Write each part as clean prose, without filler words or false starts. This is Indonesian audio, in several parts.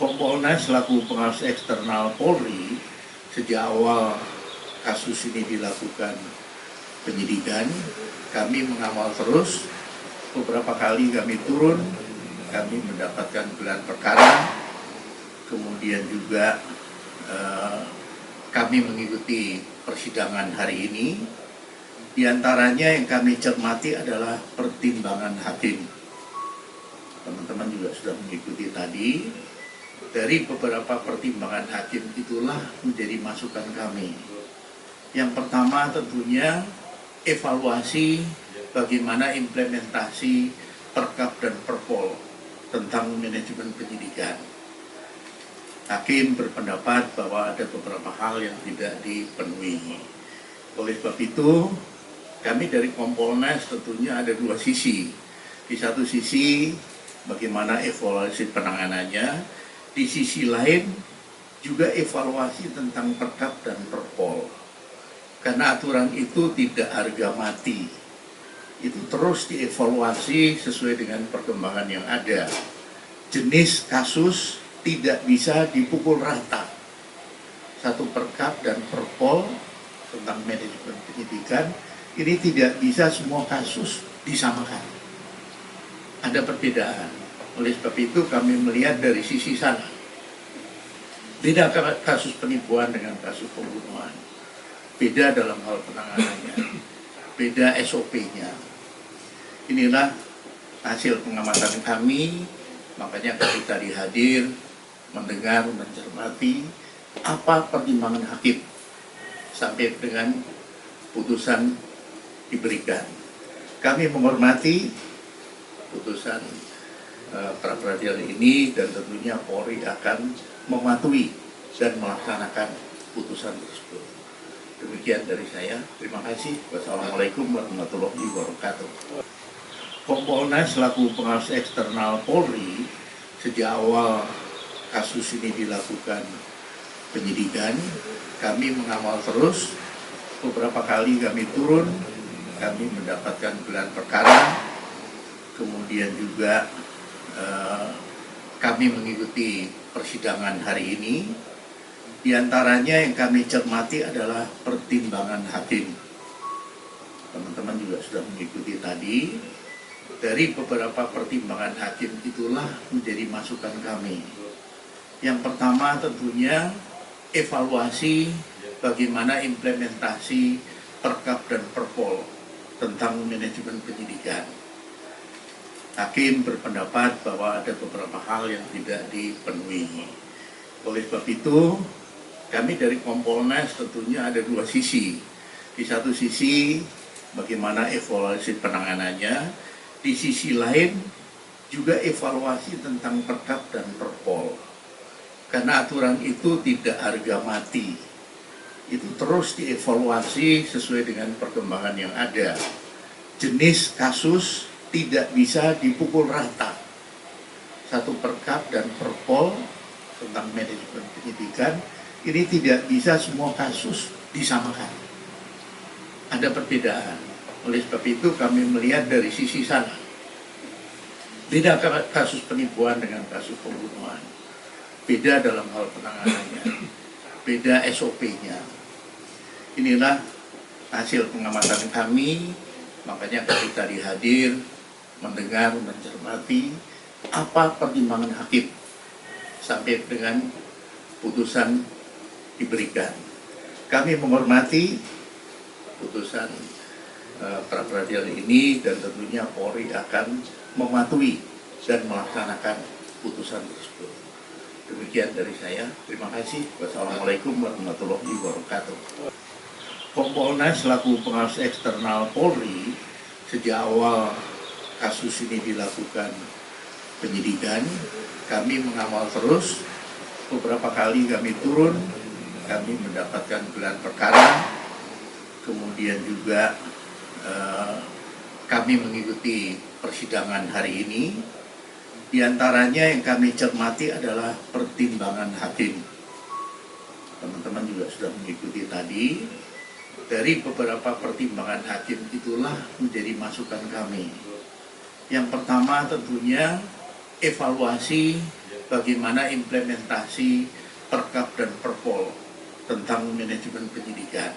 Kompolnas selaku pengawas eksternal Polri sejak awal kasus ini dilakukan penyidikan, kami mengawal terus. Beberapa kali kami turun, kami mendapatkan gelar perkara, kemudian juga kami mengikuti persidangan hari ini. Di antaranya yang kami cermati adalah pertimbangan hakim. Teman-teman juga sudah mengikuti tadi. Dari beberapa pertimbangan hakim itulah menjadi masukan kami. Yang pertama tentunya evaluasi bagaimana implementasi Perkap dan Perpol tentang manajemen penyidikan. Hakim berpendapat bahwa ada beberapa hal yang tidak dipenuhi. Oleh sebab itu, kami dari Kompolnas tentunya ada dua sisi. Di satu sisi bagaimana evaluasi penanganannya, di sisi lain juga evaluasi tentang Perkap dan Perpol. Karena aturan itu tidak harga mati. Itu terus dievaluasi sesuai dengan perkembangan yang ada. Jenis kasus tidak bisa dipukul rata. Satu Perkap dan Perpol tentang manajemen penyidikan, ini tidak bisa semua kasus disamakan. Ada perbedaan. Oleh sebab itu kami melihat dari sisi sana. Beda kasus penipuan dengan kasus pembunuhan. Beda dalam hal penanganannya. Beda SOP-nya. Inilah hasil pengamatan kami. Makanya kami tadi hadir, mendengar, mencermati apa pertimbangan hakim sampai dengan putusan diberikan. Kami menghormati putusan pra peradilan ini dan tentunya Polri akan mematuhi dan melaksanakan putusan tersebut. Demikian dari saya. Terima kasih. Wassalamualaikum warahmatullahi wabarakatuh. Kompolnas selaku pengawas eksternal Polri sejak awal kasus ini dilakukan penyidikan, kami mengawal terus. Beberapa kali kami turun, kami mendapatkan gelar perkara, kemudian juga kami mengikuti persidangan hari ini. Di antaranya yang kami cermati adalah pertimbangan hakim. Teman-teman juga sudah mengikuti tadi. Dari beberapa pertimbangan hakim itulah menjadi masukan kami. Yang pertama tentunya evaluasi bagaimana implementasi Perkap dan Perpol tentang manajemen penyidikan. Hakim berpendapat bahwa ada beberapa hal yang tidak dipenuhi. Oleh sebab itu, kami dari Kompolnas tentunya ada dua sisi. Di satu sisi bagaimana evaluasi penanganannya, di sisi lain juga evaluasi tentang Perkap dan Perpol. Karena aturan itu tidak harga mati. Itu terus dievaluasi sesuai dengan perkembangan yang ada. Jenis kasus tidak bisa dipukul rata. Satu Perkap dan Perpol tentang manajemen penyidikan, ini tidak bisa semua kasus disamakan. Ada perbedaan. Oleh sebab itu kami melihat dari sisi sana. Beda kasus penipuan dengan kasus pembunuhan. Beda dalam hal penanganannya. Beda SOP-nya. Inilah hasil pengamatan kami. Makanya kami tadi hadir, mendengar, mencermati apa pertimbangan hakim sampai dengan putusan diberikan. Kami menghormati putusan pra peradilan ini dan tentunya Polri akan mematuhi dan melaksanakan putusan tersebut. Demikian dari saya. Terima kasih. Wassalamualaikum warahmatullahi wabarakatuh. Kompolnas selaku pengawas eksternal Polri sejak awal kasus ini dilakukan penyidikan, kami mengawal terus. Beberapa kali kami turun, kami mendapatkan gelar perkara, kemudian juga kami mengikuti persidangan hari ini. Di antaranya yang kami cermati adalah pertimbangan hakim. Teman-teman juga sudah mengikuti tadi. Dari beberapa pertimbangan hakim itulah menjadi masukan kami. Yang pertama tentunya evaluasi bagaimana implementasi Perkap dan Perpol tentang manajemen penyidikan.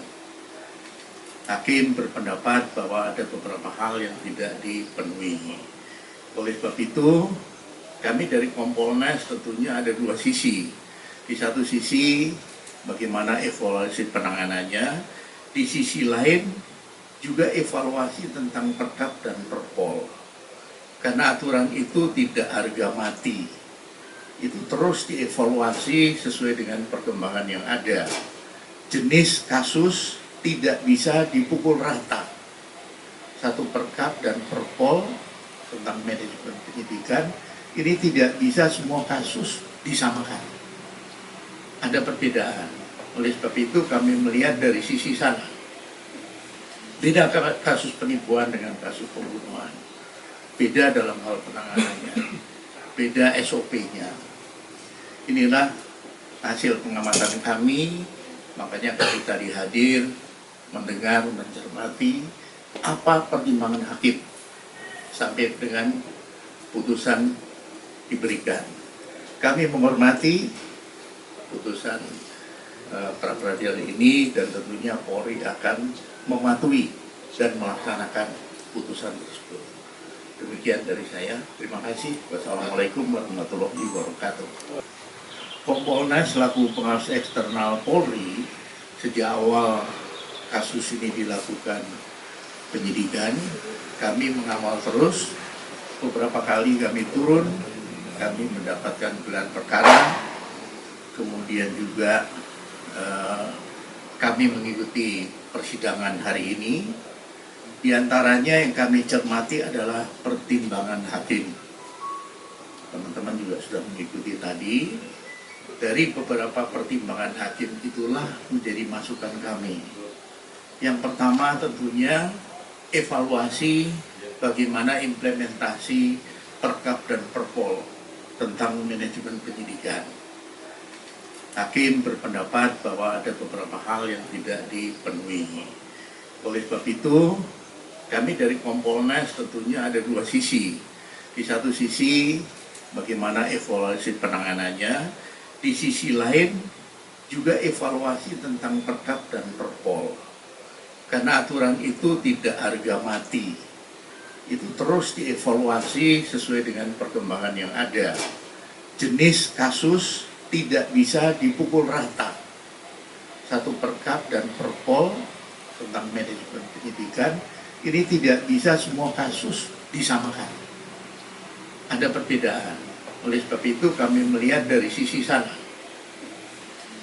Hakim berpendapat bahwa ada beberapa hal yang tidak dipenuhi. Oleh sebab itu, kami dari Kompolnas tentunya ada dua sisi. Di satu sisi, bagaimana evaluasi penanganannya. Di sisi lain, juga evaluasi tentang Perkap dan Perpol. Karena aturan itu tidak harga mati. Itu terus dievaluasi sesuai dengan perkembangan yang ada. Jenis kasus tidak bisa dipukul rata. Satu Perkap dan Perpol tentang manajemen penyidikan, ini tidak bisa semua kasus disamakan. Ada perbedaan. Oleh sebab itu kami melihat dari sisi sana. Beda kasus penipuan dengan kasus pembunuhan. Beda dalam hal penanganannya. Beda SOP-nya. Inilah hasil pengamatan kami. Makanya kami tadi hadir, mendengar, mencermati apa pertimbangan hakim sampai dengan putusan diberikan. Kami menghormati putusan pra-peradilan ini dan tentunya Polri akan mematuhi dan melaksanakan putusan tersebut. Demikian dari saya. Terima kasih. Wassalamualaikum warahmatullahi wabarakatuh. Kompolnas selaku pengawas eksternal Polri sejak awal kasus ini dilakukan penyidikan, kami mengawal terus. Beberapa kali kami turun, kami mendapatkan gelar perkara, kemudian juga kami mengikuti persidangan hari ini. Di antaranya yang kami cermati adalah pertimbangan hakim. Teman-teman juga sudah mengikuti tadi. Dari beberapa pertimbangan hakim itulah menjadi masukan kami. Yang pertama tentunya evaluasi bagaimana implementasi Perkap dan Perpol tentang manajemen penyidikan. Hakim berpendapat bahwa ada beberapa hal yang tidak dipenuhi. Oleh sebab itu, kami dari Kompolnas tentunya ada dua sisi. Di satu sisi, bagaimana evaluasi penanganannya. Di sisi lain, juga evaluasi tentang Perkap dan Perpol. Karena aturan itu tidak harga mati. Itu terus dievaluasi sesuai dengan perkembangan yang ada. Jenis kasus tidak bisa dipukul rata. Satu Perkap dan Perpol tentang manajemen penyidikan, ini tidak bisa semua kasus disamakan. Ada perbedaan. Oleh sebab itu kami melihat dari sisi sana.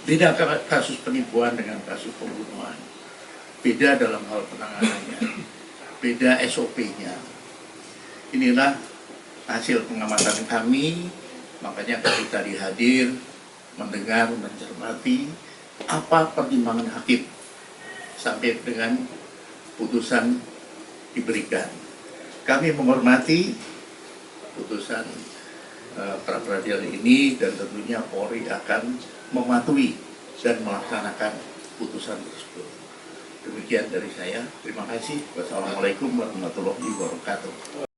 Beda kasus penipuan dengan kasus pembunuhan. Beda dalam hal penanganannya. Beda SOP-nya. Inilah hasil pengamatan kami. Makanya kami tadi hadir, mendengar, mencermati apa pertimbangan hakim sampai dengan putusan diberikan. Kami menghormati putusan pra-peradilan ini dan tentunya Polri akan mematuhi dan melaksanakan putusan tersebut. Demikian dari saya. Terima kasih. Wassalamualaikum warahmatullahi wabarakatuh.